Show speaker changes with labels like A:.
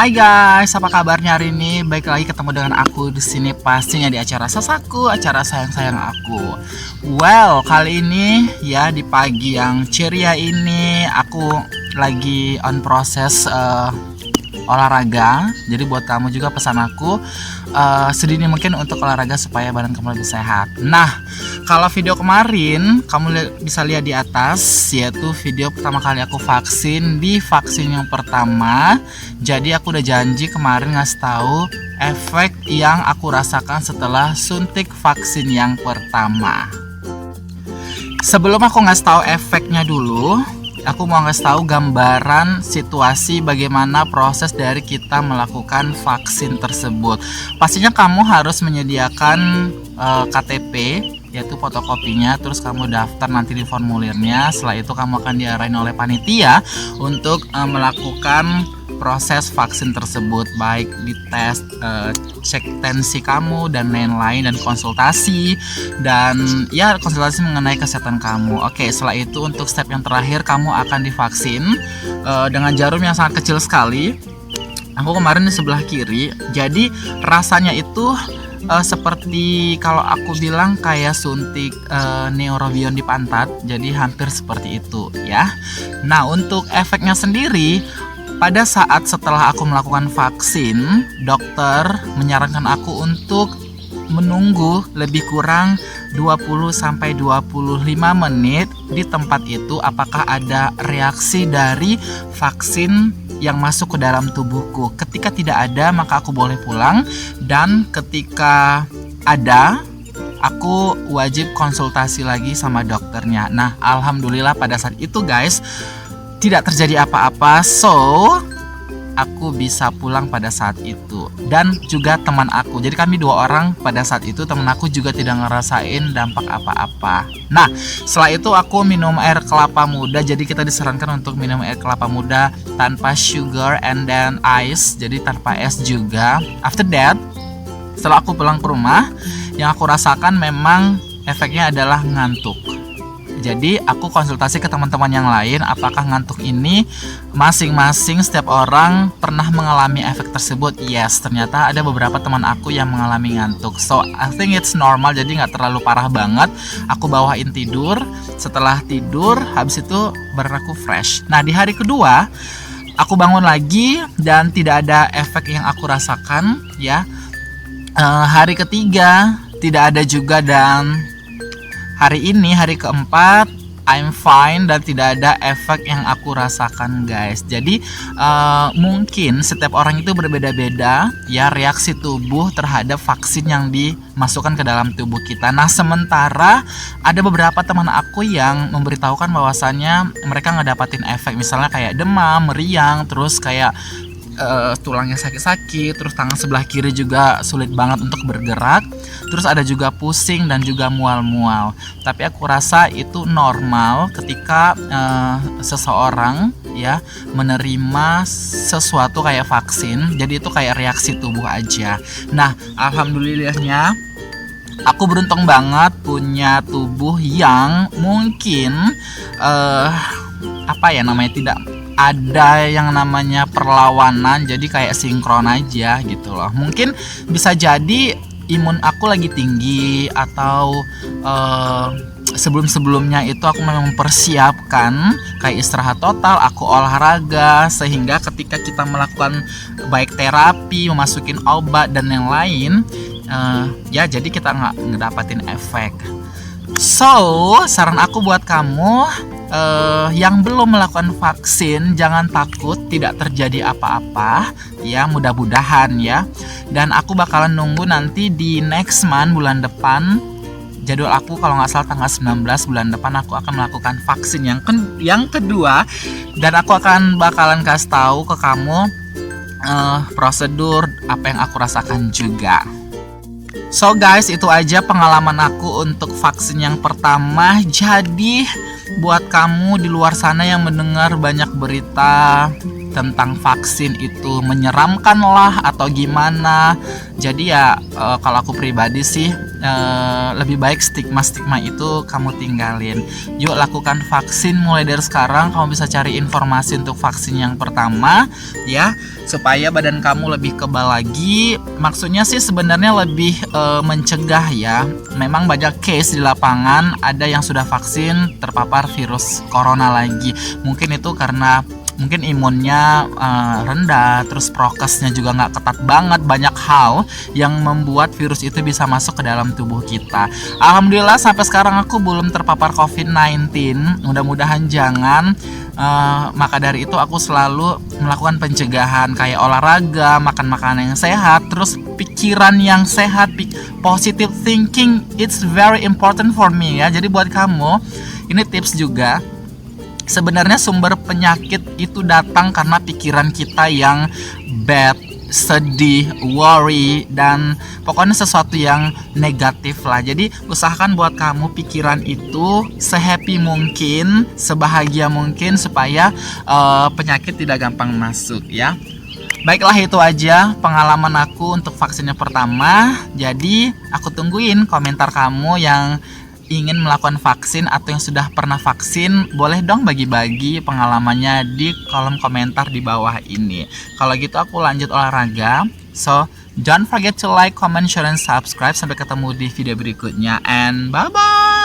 A: Hai guys, apa kabarnya hari ini? Baik lagi ketemu dengan aku di sini pastinya di acara Sasaku, acara sayang-sayang aku. Well, kali ini ya di pagi yang ceria ini aku lagi on proses olahraga. Jadi buat kamu juga pesan aku sedini mungkin untuk olahraga supaya badan kamu lebih sehat. Nah, kalau video kemarin kamu bisa lihat di atas, yaitu video pertama kali aku vaksin di vaksin yang pertama. Jadi aku udah janji kemarin ngasih tahu efek yang aku rasakan setelah suntik vaksin yang pertama. Sebelum aku ngasih tahu efeknya dulu, aku mau ngasih tahu gambaran situasi bagaimana proses dari kita melakukan vaksin tersebut. Pastinya kamu harus menyediakan KTP, yaitu fotokopinya, terus kamu daftar nanti di formulirnya. Setelah itu kamu akan diarahin oleh panitia untuk melakukan proses vaksin tersebut, baik dites, cek tensi kamu dan lain-lain, dan konsultasi mengenai kesehatan kamu. Oke, setelah itu untuk step yang terakhir kamu akan divaksin dengan jarum yang sangat kecil sekali. Aku kemarin di sebelah kiri, jadi rasanya itu seperti kalau aku bilang kayak suntik neurobion di pantat, jadi hampir seperti itu ya. Nah, untuk efeknya sendiri, pada saat setelah aku melakukan vaksin, dokter menyarankan aku untuk menunggu lebih kurang 20-25 menit di tempat itu apakah ada reaksi dari vaksin yang masuk ke dalam tubuhku. Ketika tidak ada, maka aku boleh pulang, dan ketika ada, aku wajib konsultasi lagi sama dokternya. Nah, alhamdulillah pada saat itu guys, tidak terjadi apa-apa, so aku bisa pulang pada saat itu. Dan juga teman aku, jadi kami 2 orang pada saat itu. Teman aku juga tidak ngerasain dampak apa-apa. Nah, setelah itu aku minum air kelapa muda. Jadi kita disarankan untuk minum air kelapa muda tanpa sugar and then ice, jadi tanpa es juga. After that, setelah aku pulang ke rumah, yang aku rasakan memang efeknya adalah ngantuk. Jadi aku konsultasi ke teman-teman yang lain, apakah ngantuk ini masing-masing setiap orang pernah mengalami efek tersebut. Yes, ternyata ada beberapa teman aku yang mengalami ngantuk. So I think it's normal, jadi nggak terlalu parah banget. Aku bawain tidur, setelah tidur habis itu baru aku fresh. Nah, di hari kedua aku bangun lagi dan tidak ada efek yang aku rasakan ya. Hari ketiga tidak ada juga, dan hari ini hari keempat I'm fine dan tidak ada efek yang aku rasakan guys. Jadi mungkin setiap orang itu berbeda-beda ya reaksi tubuh terhadap vaksin yang dimasukkan ke dalam tubuh kita. Nah, sementara ada beberapa teman aku yang memberitahukan bahwasannya mereka ngedapatin efek, misalnya kayak demam, meriang, terus kayak tulangnya sakit-sakit, terus tangan sebelah kiri juga sulit banget untuk bergerak, terus ada juga pusing dan juga mual-mual. Tapi aku rasa itu normal ketika seseorang ya menerima sesuatu kayak vaksin, jadi itu kayak reaksi tubuh aja. Nah, alhamdulillahnya aku beruntung banget punya tubuh yang mungkin tidak ada yang namanya perlawanan, jadi kayak sinkron aja gitu loh. Mungkin bisa jadi imun aku lagi tinggi, atau sebelum-sebelumnya itu aku memang mempersiapkan kayak istirahat total, aku olahraga, sehingga ketika kita melakukan baik terapi, memasukin obat dan yang lain, ya jadi kita nggak ngedapatin efek. So, saran aku buat kamu yang belum melakukan vaksin, jangan takut, tidak terjadi apa-apa ya, mudah-mudahan ya. Dan aku bakalan nunggu nanti di next month, bulan depan. Jadwal aku kalau nggak salah tanggal 19 bulan depan aku akan melakukan vaksin yang kedua, dan aku bakalan kasih tahu ke kamu prosedur apa yang aku rasakan juga. So guys, itu aja pengalaman aku untuk vaksin yang pertama. Jadi buat kamu di luar sana yang mendengar banyak berita tentang vaksin itu menyeramkan lah atau gimana. Jadi ya kalau aku pribadi sih lebih baik stigma-stigma itu kamu tinggalin. Yuk lakukan vaksin mulai dari sekarang. Kamu bisa cari informasi untuk vaksin yang pertama ya, supaya badan kamu lebih kebal lagi. Maksudnya sih sebenarnya lebih mencegah ya. Memang banyak case di lapangan ada yang sudah vaksin terpapar virus corona lagi. Mungkin itu karena mungkin imunnya rendah, terus prokesnya juga nggak ketat banget. Banyak hal yang membuat virus itu bisa masuk ke dalam tubuh kita. Alhamdulillah sampai sekarang aku belum terpapar COVID-19. Mudah-mudahan jangan. Maka dari itu aku selalu melakukan pencegahan kayak olahraga, makan makanan yang sehat, terus pikiran yang sehat, positive thinking, it's very important for me ya. Jadi buat kamu ini tips juga. Sebenarnya sumber penyakit itu datang karena pikiran kita yang bad, sedih, worry, dan pokoknya sesuatu yang negatif lah. Jadi usahakan buat kamu pikiran itu sehappy mungkin, sebahagia mungkin, supaya penyakit tidak gampang masuk ya. Baiklah, itu aja pengalaman aku untuk vaksinnya pertama. Jadi aku tungguin komentar kamu yang ingin melakukan vaksin atau yang sudah pernah vaksin. Boleh dong bagi-bagi pengalamannya di kolom komentar di bawah ini. Kalau gitu aku lanjut olahraga. So don't forget to like, comment, share, and subscribe. Sampai ketemu di video berikutnya, and bye bye.